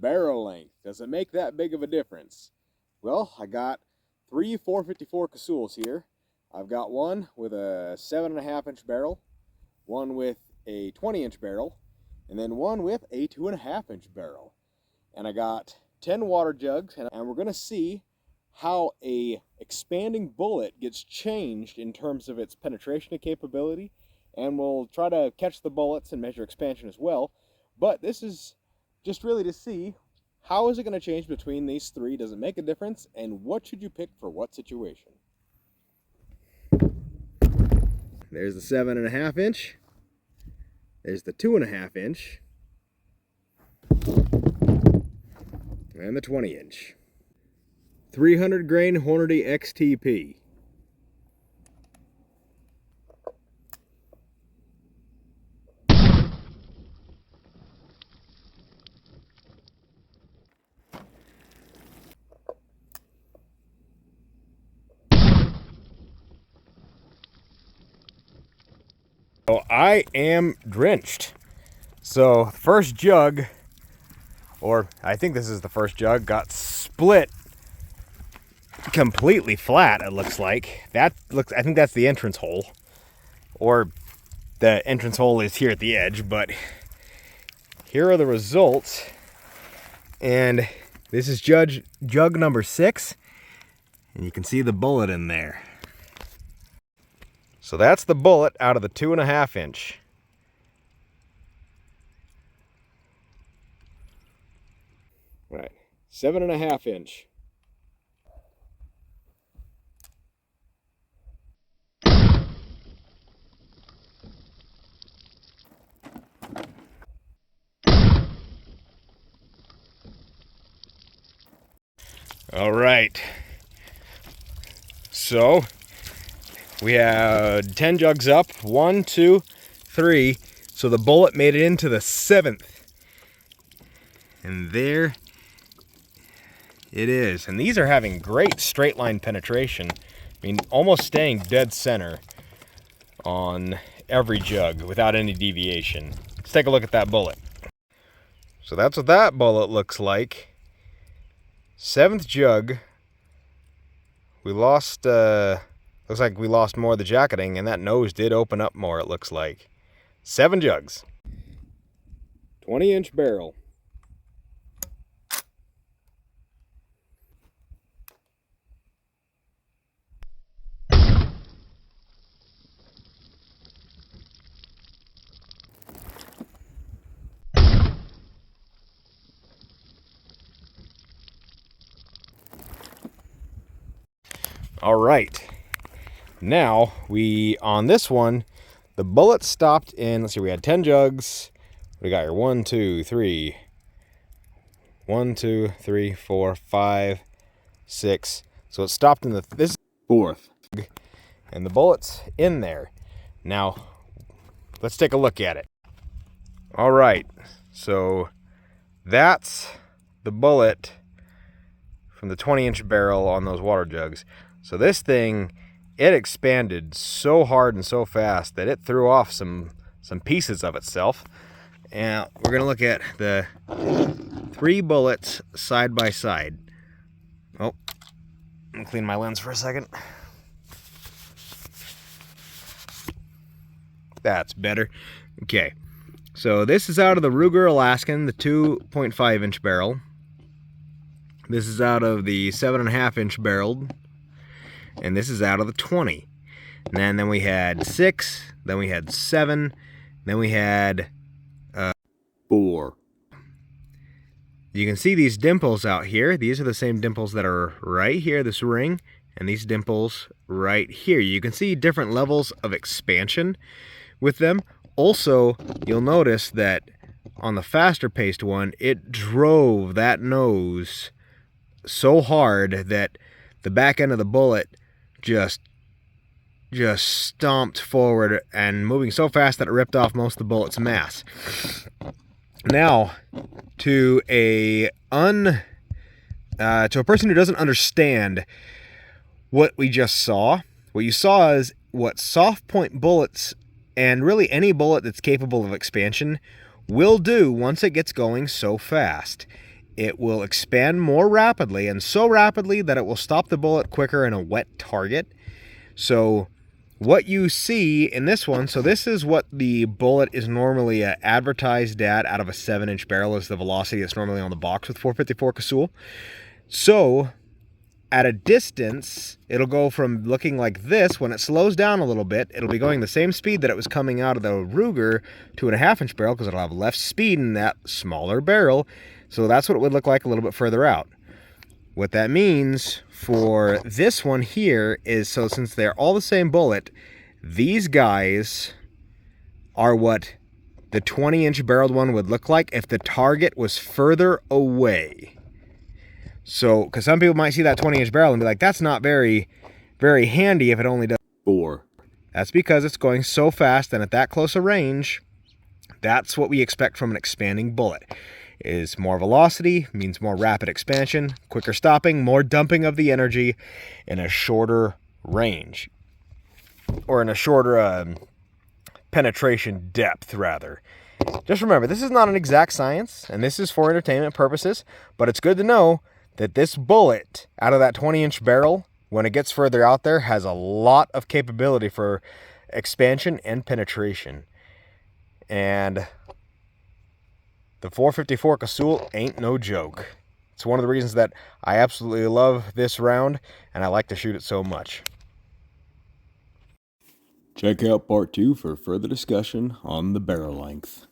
barrel length. Does it make that big of a difference? Well, I got 3 454 casouls here. I've got one with a 7.5-inch barrel, one with a 20-inch barrel, and then one with a 2.5-inch barrel. And I got 10 water jugs, and we're going to see how a expanding bullet gets changed in terms of its penetration capability, and we'll try to catch the bullets and measure expansion as well. But this is just really to see how is it going to change between these three, does it make a difference, and what should you pick for what situation. There's the 7.5-inch, there's the 2.5-inch, and the 20-inch. 300 grain Hornady XTP. So I am drenched. So the first jug, or I think this is the first jug, got split completely flat, it looks like. I think that's the entrance hole. Or the entrance hole is here at the edge, but here are the results. And this is jug number 6. And you can see the bullet in there. So that's the bullet out of the 2.5-inch. Right, 7.5-inch. All right, so we had 10 jugs up, 1, 2, 3. So the bullet made it into the 7th. And there it is. And these are having great straight line penetration. I mean, almost staying dead center on every jug without any deviation. Let's take a look at that bullet. So that's what that bullet looks like. 7th jug. We lost, looks like we lost more of the jacketing, and that nose did open up more, it looks like. 7 jugs. 20-inch barrel. All right, now on this one, the bullet stopped in, let's see, we had 10 jugs. We got here 1, 2, 3, 1, 2, 3, 4, 5, 6. So it stopped in this 4th, and the bullet's in there. Now, let's take a look at it. All right, so that's the bullet from the 20-inch barrel on those water jugs. So this thing, it expanded so hard and so fast that it threw off some pieces of itself. And we're going to look at the 3 bullets side by side. Oh, let me clean my lens for a second. That's better. Okay, so this is out of the Rugor Alaskan, the 2.5-inch barrel. This is out of the 7.5-inch barrel. And this is out of the 20. And then we had 6, then we had 7, then we had 4. You can see these dimples out here. These are the same dimples that are right here, this ring, and these dimples right here. You can see different levels of expansion with them. Also, you'll notice that on the faster paced one, it drove that nose so hard that the back end of the bullet just stomped forward and moving so fast that it ripped off most of the bullet's mass. Now, to a person who doesn't understand what we just saw, what you saw is what soft point bullets, and really any bullet that's capable of expansion, will do once it gets going so fast. it will expand more rapidly, and so rapidly that it will stop the bullet quicker in a wet target. So what you see in this one, so this is what the bullet is normally advertised at out of a 7-inch barrel, is the velocity that's normally on the box with 454 casull. So at a distance, it'll go from looking like this. When it slows down a little bit, it'll be going the same speed that it was coming out of the Rugor 2.5-inch barrel, because it'll have less speed in that smaller barrel. So that's what it would look like a little bit further out. What that means for this one here is, so since they're all the same bullet, these guys are what the 20-inch barreled one would look like if the target was further away. So, because some people might see that 20-inch barrel and be like, that's not very, very handy if it only does 4. That's because it's going so fast, and at that close a range, that's what we expect from an expanding bullet. Is more velocity, means more rapid expansion, quicker stopping, more dumping of the energy in a shorter range. Or in a shorter penetration depth, rather. Just remember, this is not an exact science, and this is for entertainment purposes, but it's good to know that this bullet, out of that 20-inch barrel, when it gets further out there, has a lot of capability for expansion and penetration. And the 454 casull ain't no joke. It's one of the reasons that I absolutely love this round, and I like to shoot it so much. Check out part 2 for further discussion on the barrel length.